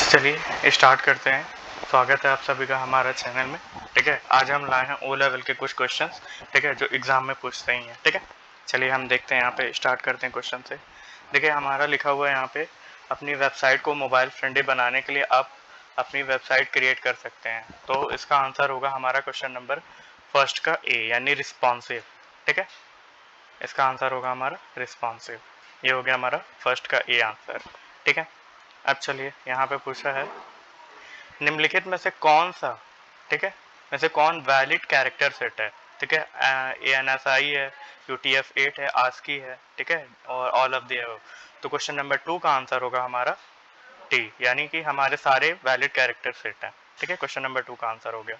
चलिए स्टार्ट करते हैं। स्वागत है आप सभी का हमारा चैनल में। ठीक है, आज हम लाए हैं ओ लेवल के कुछ क्वेश्चंस, ठीक है, जो एग्जाम में पूछते ही हैं। ठीक है, चलिए हम देखते हैं, यहाँ पे स्टार्ट करते हैं क्वेश्चन से। देखिए हमारा लिखा हुआ है यहाँ पे, अपनी वेबसाइट को मोबाइल फ्रेंडली बनाने के लिए आप अपनी वेबसाइट क्रिएट कर सकते हैं। तो इसका आंसर होगा हमारा क्वेश्चन नंबर फर्स्ट का ए, यानी रिस्पॉन्सिव। ठीक है, इसका आंसर होगा हमारा रिस्पॉन्सिव। ये हो गया हमारा फर्स्ट का ए आंसर। ठीक है, अब चलिए यहाँ पे पूछा है, निम्नलिखित में से कौन सा, ठीक है, में से कौन वैलिड कैरेक्टर सेट है। ठीक है, ANSI है, UTF-8 है, ASCII है, ठीक है, और ऑल ऑफ द अबव। तो क्वेश्चन नंबर 2 का आंसर होगा हमारा टी, यानी कि हमारे सारे वैलिड कैरेक्टर सेट हैं। ठीक है, क्वेश्चन नंबर 2 का आंसर हो गया।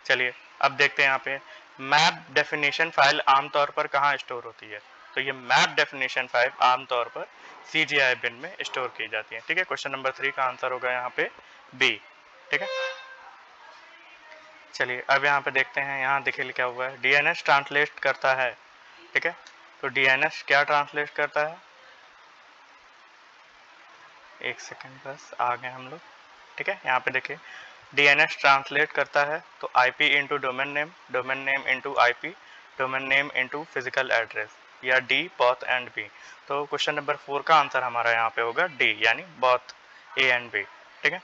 चलिए अब देखते हैं यहाँ पे, मैप डेफिनेशन फाइल आमतौर पर कहाँ स्टोर होती है। तो ये मैप डेफिनेशन फाइल आमतौर पर CGI बिन में स्टोर की जाती है। ठीक है, क्वेश्चन नंबर 3 का आंसर होगा यहाँ पे बी। ठीक है, चलिए अब यहाँ पे देखते हैं, यहाँ देखिए लिखा हुआ है DNS ट्रांसलेट करता है। ठीक है, तो DNS क्या ट्रांसलेट करता है, एक सेकंड बस, आ गए हम लोग। ठीक है, यहाँ पे देखिए DNS ट्रांसलेट करता है तो IP into domain name into IP, domain name into physical address, या डी बोथ एंड बी। तो क्वेश्चन नंबर 4 का आंसर हमारा यहाँ पे होगा डी, यानी बोथ A एंड B। ठीक है,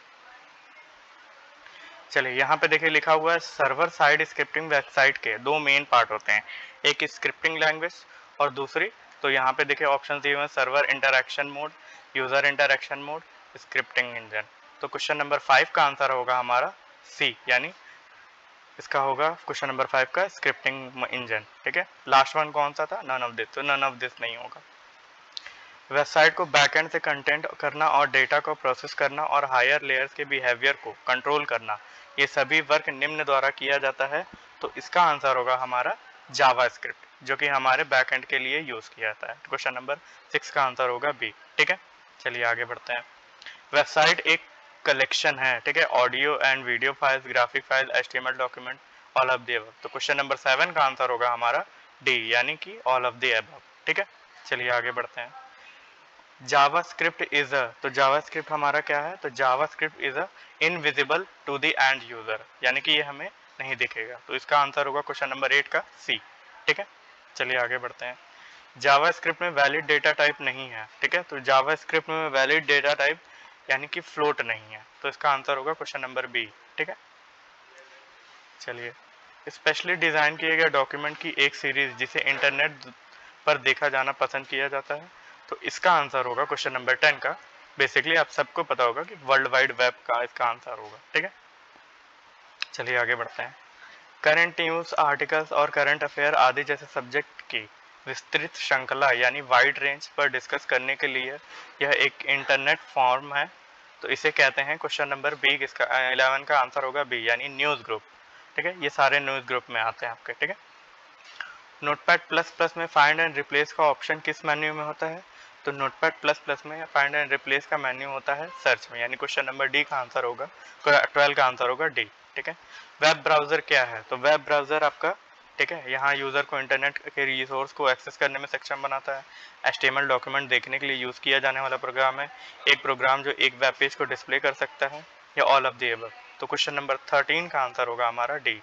चलिए यहाँ पे देखिए लिखा हुआ है, सर्वर साइड स्क्रिप्टिंग वेबसाइट के दो मेन पार्ट होते हैं, एक स्क्रिप्टिंग लैंग्वेज और दूसरी, तो यहाँ पे देखिए ऑप्शन दिए हुए हैं, server interaction mode, user interaction mode, scripting engine. तो क्वेश्चन नंबर 5 का आंसर होगा हमारा सी, यानी इसका होगा क्वेश्चन नंबर 5 का स्क्रिप्टिंग इंजन। ठीक है, लास्ट वन कौन सा था, नन ऑफ दिस, तो नन ऑफ दिस नहीं होगा। वेबसाइट को बैकएंड से कंटेंट करना और डेटा को प्रोसेस करना और हायर लेयर्स के बिहेवियर को कंट्रोल करना, ये सभी वर्क निम्न द्वारा किया जाता है। तो इसका आंसर होगा हमारा जावास्क्रिप्ट, जो कि हमारे बैकएंड के लिए यूज किया जाता है। क्वेश्चन नंबर 6 का आंसर होगा बी। ठीक है, चलिए आगे बढ़ते हैं। वेबसाइट एक कलेक्शन है, ठीक है, audio and video files, graphic file, HTML document, all of the above. तो क्वेश्चन नंबर 7 का आंसर होगा हमारा डी, यानी कि ऑल ऑफ द अबव। ठीक है, चलिए आगे बढ़ते हैं। जावास्क्रिप्ट इज अ, तो जावास्क्रिप्ट हमारा क्या है, तो JavaScript is a invisible to the end user, यानी कि ये हमें नहीं दिखेगा। तो इसका आंसर होगा क्वेश्चन नंबर 8 का सी। ठीक है, चलिए आगे बढ़ते हैं। जावास्क्रिप्ट में वैलिड डेटा टाइप नहीं है। ठीक है, तो जावास्क्रिप्ट में वैलिड डेटा टाइप यानी कि फ्लोट नहीं है, तो इसका आंसर होगा क्वेश्चन नंबर बी। ठीक है, चलिए, स्पेशली डिजाइन किए गए डॉक्यूमेंट की एक सीरीज जिसे इंटरनेट पर देखा जाना पसंद किया जाता है। तो इसका आंसर होगा क्वेश्चन नंबर 10 का, बेसिकली आप सबको पता होगा कि वर्ल्ड वाइड वेब का इसका आंसर होगा। ठीक है, चलिए आगे बढ़ते हैं। करंट न्यूज आर्टिकल्स और करंट अफेयर आदि जैसे सब्जेक्ट की विस्तृत श्रृंखला यानी वाइड रेंज पर डिस्कस करने के लिए यह एक इंटरनेट फॉर्म है। तो इसे कहते हैं, क्वेश्चन नंबर बी, इसका 11 का आंसर होगा बी, यानी न्यूज ग्रुप। ठीक है, ये सारे न्यूज ग्रुप में आते हैं आपके। ठीक है, नोटपैड प्लस प्लस में फाइंड एंड रिप्लेस का ऑप्शन किस मेन्यू में होता है, तो नोटपैड प्लस प्लस में फाइंड एंड रिप्लेस का मेन्यू होता है सर्च में, यानी क्वेश्चन नंबर डी का आंसर होगा, 12 का आंसर होगा डी। ठीक है, वेब ब्राउजर क्या है, तो वेब ब्राउजर आपका, ठीक है, यहाँ यूजर को इंटरनेट के रिसोर्स को एक्सेस करने में सक्षम बनाता है। HTML डॉक्यूमेंट देखने के लिए यूज किया जाने वाला प्रोग्राम है, एक प्रोग्राम जो एक वेब पेज को डिस्प्ले कर सकता है, या ऑल ऑफ द अबव। तो क्वेश्चन नंबर 13 का आंसर होगा हमारा डी।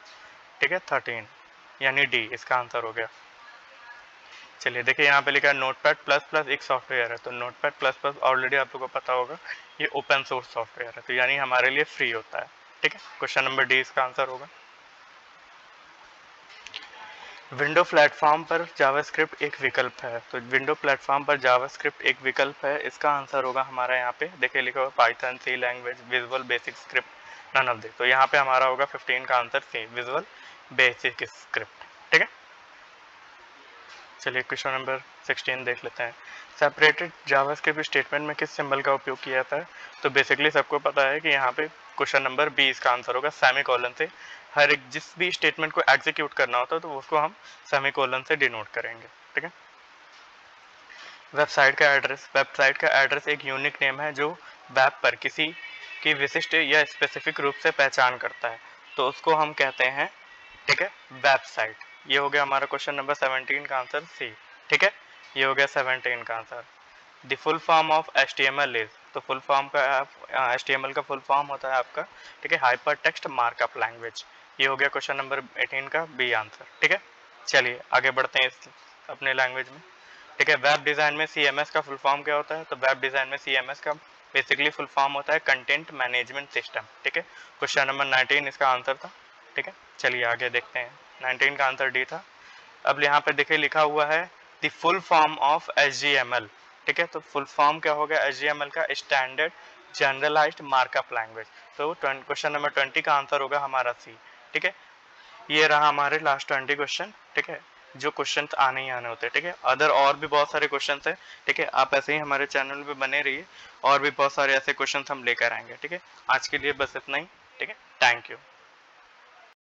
ठीक है, 13 यानी डी इसका आंसर हो गया। चलिए देखिए यहाँ पे लिखा है नोटपैड प्लस प्लस एक सॉफ्टवेयर है, तो नोटपैड प्लस प्लस ऑलरेडी आप लोगों को पता होगा ये ओपन सोर्स सॉफ्टवेयर है, तो यानी हमारे लिए फ्री होता है। ठीक है, क्वेश्चन नंबर डी इसका आंसर होगा। विंडो प्लेटफॉर्म पर जावास्क्रिप्ट एक विकल्प है, तो विंडो प्लेटफॉर्म पर जावास्क्रिप्ट एक विकल्प है, इसका आंसर होगा हमारा यहाँ पे देखिए लिखा हुआ Python, C language, Visual Basic Script, none of this. तो यहाँ पे हमारा होगा 15 का answer C, Visual Basic Script. ठीक है, चलिए क्वेश्चन नंबर 16 देख लेते हैं। सेपरेटेड जावास्क्रिप्ट स्टेटमेंट में किस सिंबल का उपयोग किया जाता है, तो बेसिकली सबको पता है कि यहाँ पे क्वेश्चन नंबर बी इसका आंसर होगा, सेमीकोलन से हर एक जिस भी स्टेटमेंट को एग्जीक्यूट करना होता है तो उसको हम सेमीकोलन से डिनोट करेंगे। ठीक है, वेबसाइट का एड्रेस एक यूनिक नेम है जो वेब पर किसी की विशिष्ट या स्पेसिफिक रूप से पहचान करता है, तो उसको हम कहते हैं, ठीक है, वेबसाइट। ये हो गया हमारा क्वेश्चन नंबर 17 का आंसर सी। ठीक है, ये हो गया 17 का answer. The full form of HTML is, तो फुल फॉर्म का HTML का फुल फॉर्म होता है आपका, ठीक है, हाइपर टेक्स्ट मार्कअप लैंग्वेज। ये हो गया क्वेश्चन नंबर 18 का बी आंसर, ठीक है। चलिए आगे बढ़ते हैं इस अपने लैंग्वेज में, ठीक है। वेब डिज़ाइन में CMS का फुल फॉर्म क्या होता है? तो वेब डिज़ाइन में CMS का बेसिकली फुल फॉर्म होता है कंटेंट मैनेजमेंट सिस्टम, ठीक है। क्वेश्चन नंबर 19 इसका आंसर था, ठीक है। चलिए आगे देखते हैं, 19 का आंसर डी था। अब यहाँ पे देखिए लिखा हुआ है the full form of HTML, ठीक है। तो फुल फॉर्म क्या हो गया HTML का? Standard generalized markup language. तो क्वेश्चन नंबर 20 का आंसर होगा हमारा सी, ठीक है। ये रहा हमारे लास्ट 20 क्वेश्चन, ठीक है, जो क्वेश्चन आने ही आने होते हैं, ठीक है। अदर और भी बहुत सारे क्वेश्चन है, ठीक है। आप ऐसे ही हमारे चैनल पे बने रहिए, और भी बहुत सारे ऐसे क्वेश्चन हम लेकर आएंगे, ठीक है। आज के लिए बस इतना ही, ठीक है। Thank you.